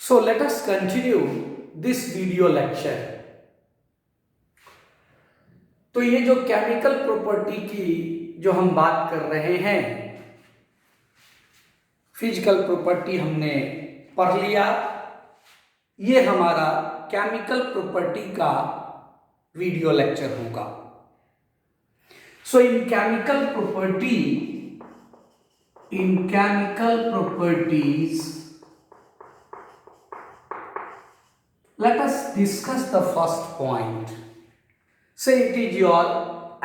So let us continue this video lecture. तो ये जो केमिकल प्रॉपर्टी की जो हम बात कर रहे हैं, फिजिकल प्रॉपर्टी हमने पढ़ लिया। ये हमारा केमिकल प्रॉपर्टी का वीडियो लेक्चर होगा। So in chemical properties let us discuss the first point. Say it is your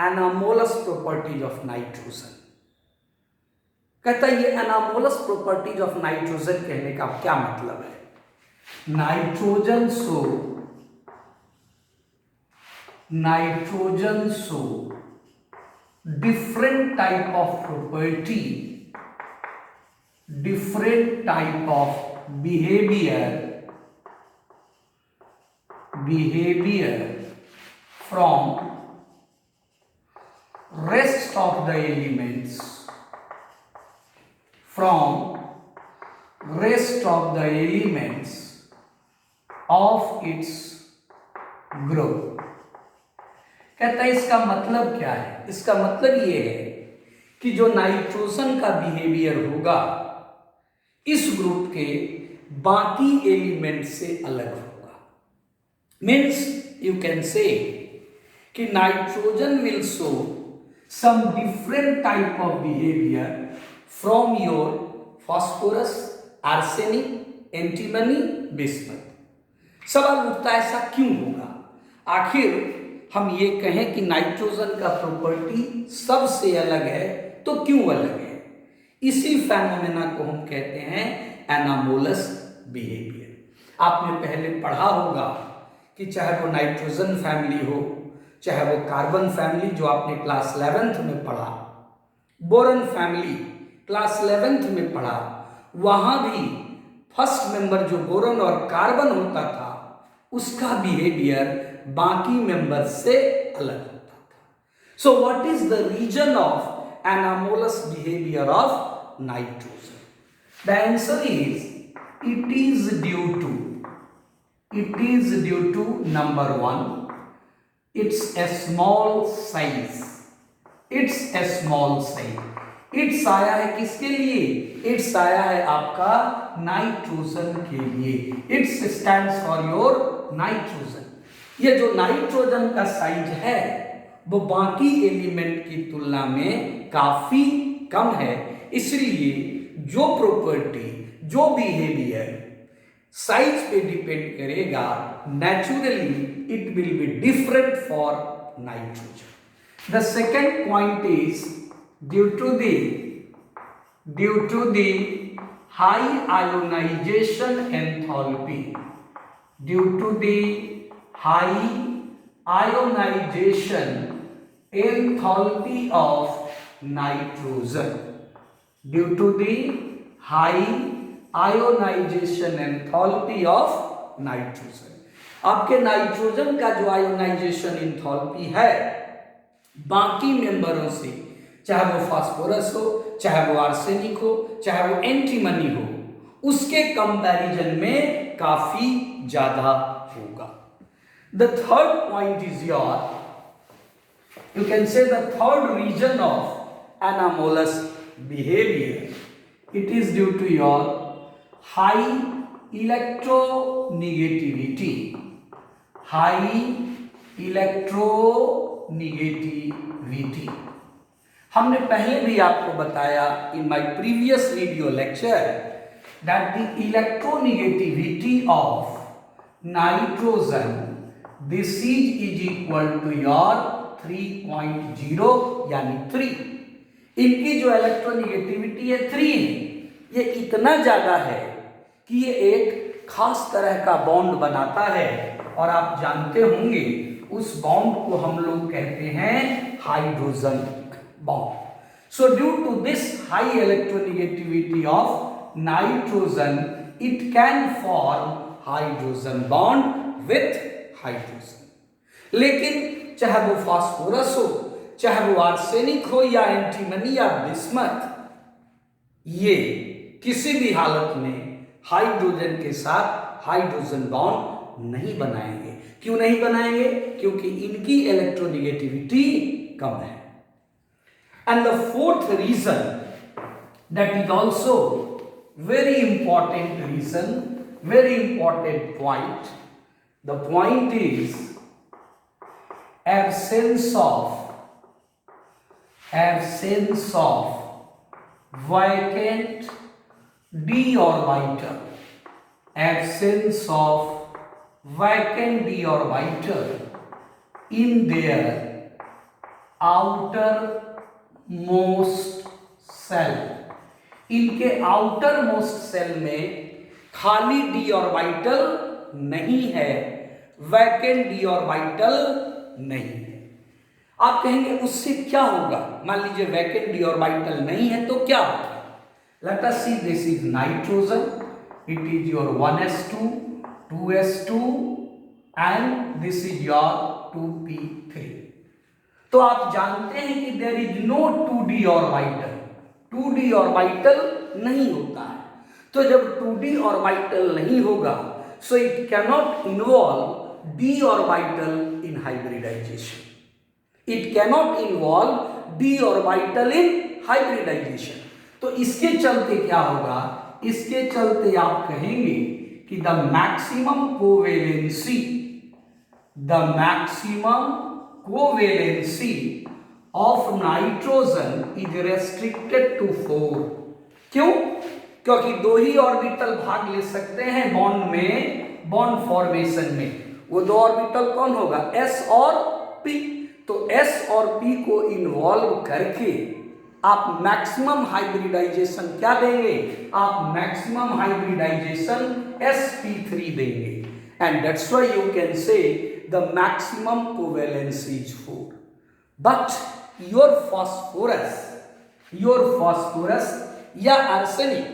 anomalous properties of nitrogen. कहता है ये anomalous properties of nitrogen कहने का क्या मतलब है? Nitrogen so different type of property, different type of behavior from rest of the elements, of its group. कहता है इसका मतलब क्या है? इसका मतलब ये है कि जो नाइट्रोजन का बिहेवियर होगा इस ग्रुप के बाकी एलिमेंट से अलग होगा। Means you can say कि nitrogen will show some different type of behavior from your phosphorus, arsenic, antimony, bismuth। सवाल उठता है ऐसा क्यों होगा? आखिर हम ये कहें कि नाइट्रोजन का प्रॉपर्टी सबसे अलग है तो क्यों अलग है? इसी फेनोमेना को हम कहते हैं एनामोलस बिहेवियर। आपने पहले पढ़ा होगा कि चाहे वो नाइट्रोजन फैमिली हो, चाहे वो कार्बन फैमिली जो आपने क्लास 11th में पढ़ा, बोरन फैमिली क्लास 11th में पढ़ा, वहाँ भी फर्स्ट मेंबर जो बोरन और कार्बन होता था उसका बिहेवियर बाकी मेंबर से अलग होता था। So what is the reason of anomalous behaviour of nitrogen? The answer is it is due to number one, it's a small size। It's आया है किसके लिए? इट्स आया है आपका नाइट्रोजन के लिए। It's stands for your nitrogen. ये जो नाइट्रोजन का साइज है वो बाकी एलिमेंट की तुलना में काफी कम है, इसलिए जो प्रॉपर्टी, जो बिहेवियर साइज पे डिपेंड करेगा, naturally it will be different for nitrogen. The second point is due to the high ionisation enthalpy, of nitrogen, ionisation enthalpy of nitrogen. आपके नाइट्रोजन का जो आयोनाइजेशन एंथैल्पी है बाकी मेंबरों से, चाहे वो फास्फोरस हो, चाहे वो आर्सेनिक हो, चाहे वो एंटीमनी हो, उसके कंपैरिजन में काफी ज्यादा होगा। The third point is you can say the third reason of anomalous behaviour, it is due to your high electronegativity। हमने पहले भी आपको बताया in my previous video lecture that the electronegativity of nitrogen, this is equal to your 3.0 यानी 3। इनकी जो electronegativity है 3 है। ये इतना ज्यादा है कि ये एक खास तरह का बॉन्ड बनाता है और आप जानते होंगे उस बॉन्ड को हम लोग कहते हैं hydrogen bond. So due to this high electronegativity of nitrogen it can form hydrogen bond with hydrogen. लेकिन चाहे वो फास्फोरस हो, चाहे वो आर्सेनिक हो या एंटीमनी या बिस्मथ, ये किसी भी हालत में हाइड्रोजन के साथ हाइड्रोजन बॉन्ड नहीं बनाएंगे। क्यों नहीं बनाएंगे? क्योंकि इनकी इलेक्ट्रोनेगेटिविटी कम है। And the fourth reason, that is also very important reason, very important point. The point is absence of vacant d orbital, absence of vacant d orbital in their outermost cell. इनके outermost cell में खाली D orbital नहीं है, vacant d orbital नहीं है। आप कहेंगे उससे क्या होगा? मान लीजिए वैकेंट डी ऑर्बिटल नहीं है तो क्या होगा? Let us see, this is nitrogen, it is your 1s2 2s2 and this is your 2p3। तो आप जानते हैं कि there is no 2d orbital, 2d orbital नहीं होता है। तो जब 2d ऑर्बिटल नहीं होगा, so it cannot involve d orbital in hybridisation, it cannot involve d orbital in hybridisation. तो इसके चलते क्या होगा? इसके चलते आप कहेंगे कि the maximum covalency of nitrogen is restricted to 4। क्यों? क्योंकि दो ही ऑर्बिटल भाग ले सकते हैं बॉन्ड में, बॉन्ड फॉर्मेशन में। वो दो ऑर्बिटल कौन होगा? s और p। तो s और p को इन्वॉल्व करके आप मैक्सिमम हाइब्रिडाइजेशन क्या देंगे? आप मैक्सिमम हाइब्रिडाइजेशन sp3 देंगे। And that's why you can say the maximum covalency is 4। But your phosphorus या आर्सेनिक,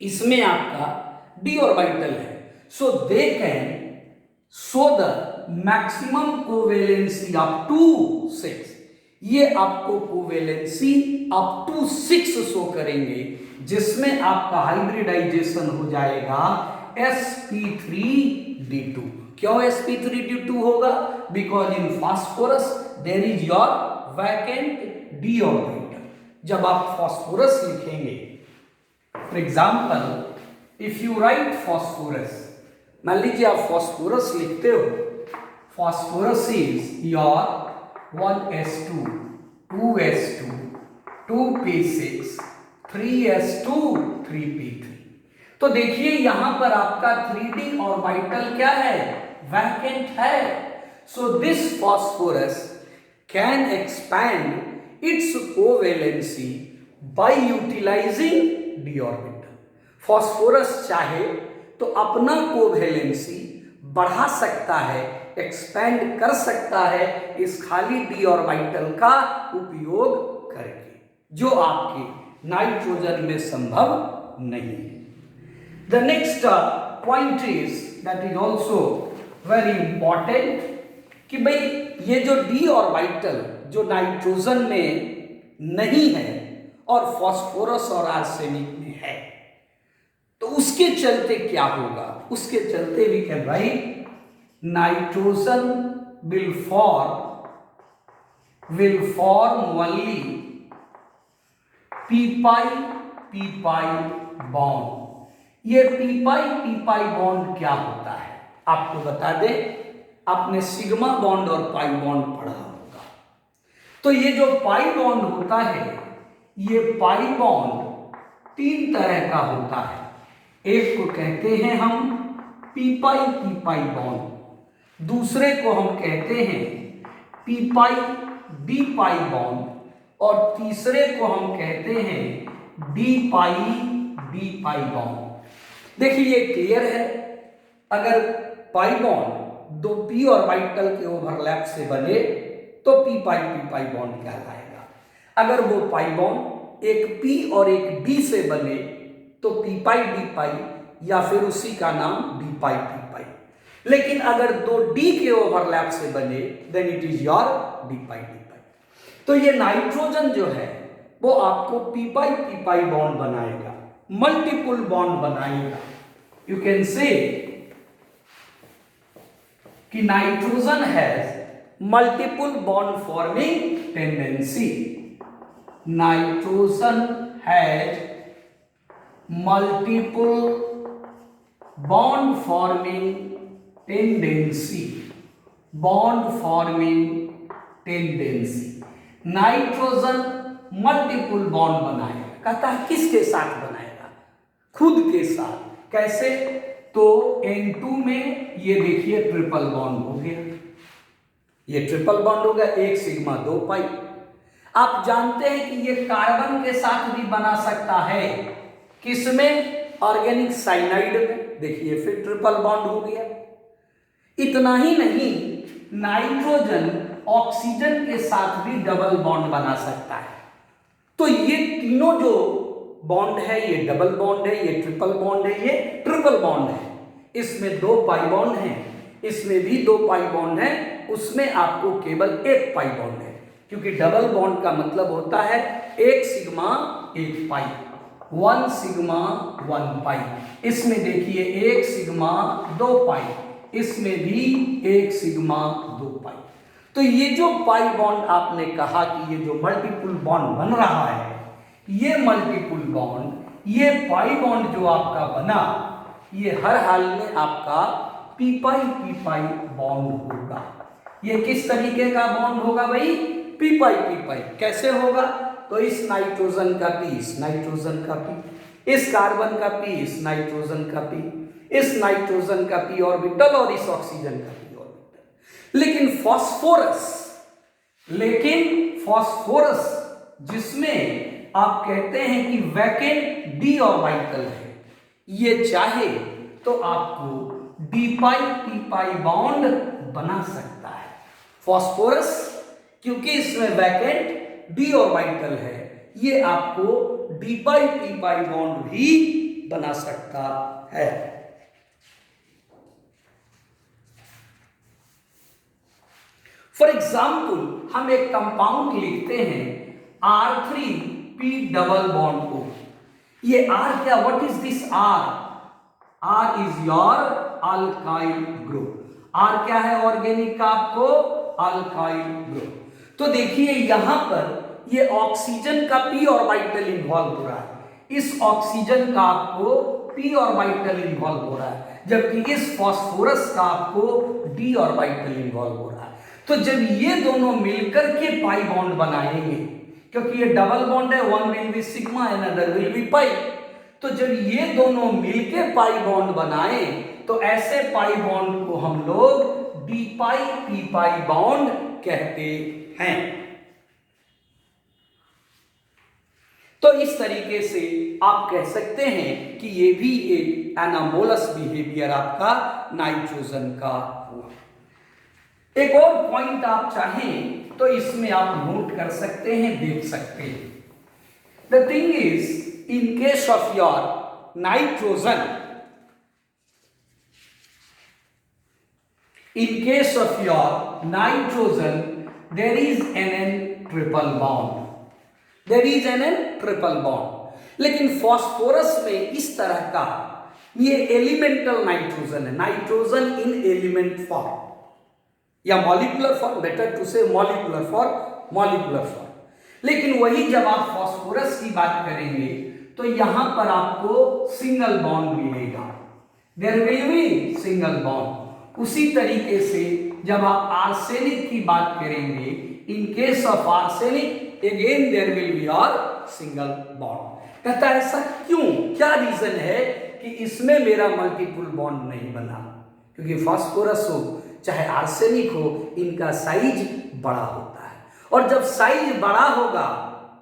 इसमें आपका डी ऑर्बिटल है, so they can show the maximum covalency up to 6। ये आपको कोवेलेंसी अप टू 6 शो करेंगे, जिसमें आपका हाइब्रिडाइजेशन हो जाएगा sp3d2। क्यों sp3d2 होगा? Because in phosphorus there is your vacant d orbital. जब आप फास्फोरस लिखेंगे, for example if you write phosphorus, मान लीजिए आप फास्फोरस लिखते हो, phosphorus is your 1s2 2s2 2p6 3s2 3p3। तो देखिए यहां पर आपका 3d ऑर्बिटल क्या है? वैकेंट है। So this phosphorus can expand its covalency by utilising d orbital. Phosphorus चाहे तो अपना कोवेलेंसी बढ़ा सकता है, एक्सपैंड कर सकता है इस खाली डी ऑर्बिटल का उपयोग करके, जो आपके नाइट्रोजन में संभव नहीं है। The next point is that is also very important कि भाई ये जो डी ऑर्बिटल जो नाइट्रोजन में नहीं है और फास्फोरस और आर्सेनिक में है, तो उसके चलते क्या होगा? उसके चलते we can write nitrogen will form only p-pi bond. ये p-pi बॉन्ड क्या होता है? आपको बता दें, आपने सिग्मा बॉन्ड और पाई बॉन्ड पढ़ा होगा। तो ये जो पाई बॉन्ड होता है, ये पाई बॉन्ड 3 तरह का होता है। एक को कहते हैं हम p-pi बॉन्ड, दूसरे को हम कहते हैं p-d-pi बॉन्ड, और तीसरे को हम कहते हैं d-pi बॉन्ड। देखिए ये क्लियर है, अगर पाई बॉन्ड दो p ऑर्बिटल के ओवरलैप से बने तो p-pi बॉन्ड कहलाएगा। अगर वो पाई बॉन्ड एक p और एक d से बने तो p-d-pi या फिर उसी का नाम d-pi। लेकिन अगर दो d के ओवरलैप से बने then it is your d-pi। तो ये नाइट्रोजन जो है वो आपको p-pi बॉन्ड बनाएगा, मल्टीपल बॉन्ड बनाएगा। यू कैन से कि nitrogen has multiple bond forming tendency, nitrogen has multiple bond forming tendency, bond forming tendency. Nitrogen multiple bond बनाएगा, कहता है किसके साथ बनाएगा? खुद के साथ। कैसे? तो N2 में ये देखिए ट्रिपल बॉन्ड हो गया, ये ट्रिपल बॉन्ड हो गया, 1 सिग्मा 2 पाई। आप जानते हैं कि ये कार्बन के साथ भी बना सकता है, किसमें? ऑर्गेनिक साइनाइड में। देखिए फिर ट्रिपल बॉन्ड हो गया। इतना ही नहीं, नाइट्रोजन ऑक्सीजन के साथ भी डबल बॉन्ड बना सकता है। तो ये तीनों जो बॉन्ड है, ये डबल बॉन्ड है, ये ट्रिपल बॉन्ड है, ये ट्रिपल बॉन्ड है। इसमें 2 पाई बॉन्ड है, इसमें भी 2 पाई बॉन्ड है, उसमें आपको केवल 1 पाई बॉन्ड है, क्योंकि डबल बॉन्ड का मतलब होता है 1 सिग्मा 1 पाई, 1 सिग्मा 1 पाई। इसमें देखिए 1 सिग्मा 2 पाई, इसमें भी 1 सिग्मा 2 पाई। तो ये जो पाई बॉन्ड आपने कहा कि ये जो मल्टीपल बॉन्ड बन रहा है, ये मल्टीपल बॉन्ड, ये पाई बॉन्ड जो आपका बना, ये हर हाल में आपका पी पाई बॉन्ड होगा। ये किस तरीके का बॉन्ड होगा भाई? पी पाई। कैसे होगा? तो इस नाइट्रोजन का पी, इस नाइट्रोजन का पी, इस कार्बन का पी, इस नाइट्रोजन का पी, इस नाइट्रोजन का पी ऑर्बिटल और इस ऑक्सीजन का पी ऑर्बिटल। लेकिन फास्फोरस जिसमें आप कहते हैं कि वैकेंट डी ऑर्बिटल है, ये चाहे तो आपको डी पाई पी पाई बॉन्ड बना सकता है। फास्फोरस क्योंकि इसमें वैकेंट डी ऑर्बिटल है, ये आपको डी पाई पी पाई बॉन्ड भी बना सकता है। फॉर एग्जाम्पल हम एक कंपाउंड लिखते हैं R3P डबल बॉन्ड को। ये R क्या? What is this R? R is your alkyl group. R क्या है ऑर्गेनिक का? आपको अल्काइल ग्रुप। तो देखिए यहां पर ये ऑक्सीजन का p ऑर्बिटल इन्वॉल्व हो रहा है, इस ऑक्सीजन का आपको p ऑर्बिटल इन्वॉल्व हो रहा है, जबकि इस फास्फोरस का आपको d ऑर्बिटल इन्वॉल्व हो रहा है। तो जब ये दोनों मिलकर के पाई बॉन्ड बनाएंगे, क्योंकि ये डबल बॉन्ड है, one will be sigma and other will be pi, तो जब ये दोनों मिलके पाई बॉन्ड बनाए तो ऐसे पाई बॉन्ड को हम लोग डी पाई पी पाई बॉन्ड कहते हैं। तो इस तरीके से आप कह सकते हैं कि ये भी एक एनामोलस बिहेवियर आपका नाइट्रोजन का हुआ। एक और पॉइंट आप चाहें तो इसमें आप नोट कर सकते हैं, देख सकते हैं। The thing is, in case of your nitrogen, there is an triple bond, there is an triple bond। लेकिन फास्फोरस में इस तरह का ये एलिमेंटल नाइट्रोजन है, नाइट्रोजन इन एलिमेंट फॉर्म या मॉलिक्यूलर फॉर्म, बेटर टू से मॉलिक्यूलर फॉर्म। लेकिन वही जब आप फास्फोरस की बात करेंगे तो यहां पर आपको सिंगल बॉन्ड मिलेगा, there will be single bond. उसी तरीके से जब आप आर्सेनिक की बात करेंगे, in case of arsenic again there will be और सिंगल बॉन्ड। कहता है ऐसा क्यों, क्या रीजन है कि इसमें मेरा मल्टीपल बॉन्ड नहीं बना? क्योंकि फास्फोरस हो चाहे आर्सेनिक हो, इनका साइज बड़ा होता है, और जब साइज बड़ा होगा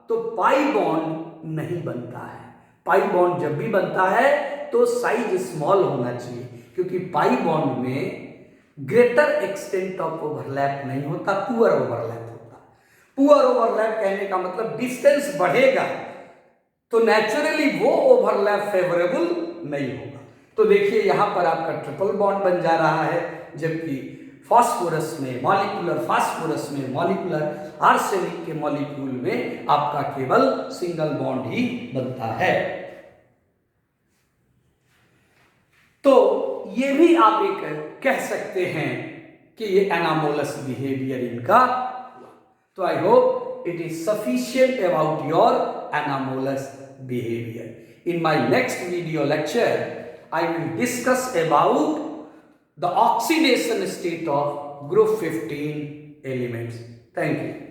तो पाई बॉन्ड नहीं बनता है। पाई बॉन्ड जब भी बनता है तो साइज स्मॉल होना चाहिए, क्योंकि पाई बॉन्ड में ग्रेटर एक्सटेंट ऑफ ओवरलैप नहीं होता, पुअर ओवरलैप होता। पुअर ओवरलैप कहने का मतलब डिस्टेंस बढ़ेगा तो नेचुरली वो ओवरलैप फेवरेबल नहीं होगा। तो देखिए यहां पर आपका ट्रिपल बॉन्ड बन जा रहा है, जबकि फास्फोरस में मॉलिक्यूलर आर्सेनिक के मॉलिक्यूल में आपका केवल सिंगल बॉन्ड ही बनता है। तो ये भी आप एक कह सकते हैं कि ये एनामोलस बिहेवियर इनका हुआ। तो I hope it is sufficient about your anomalous behaviour. In my next video lecture I will discuss about the oxidation state of group 15 elements. Thank you.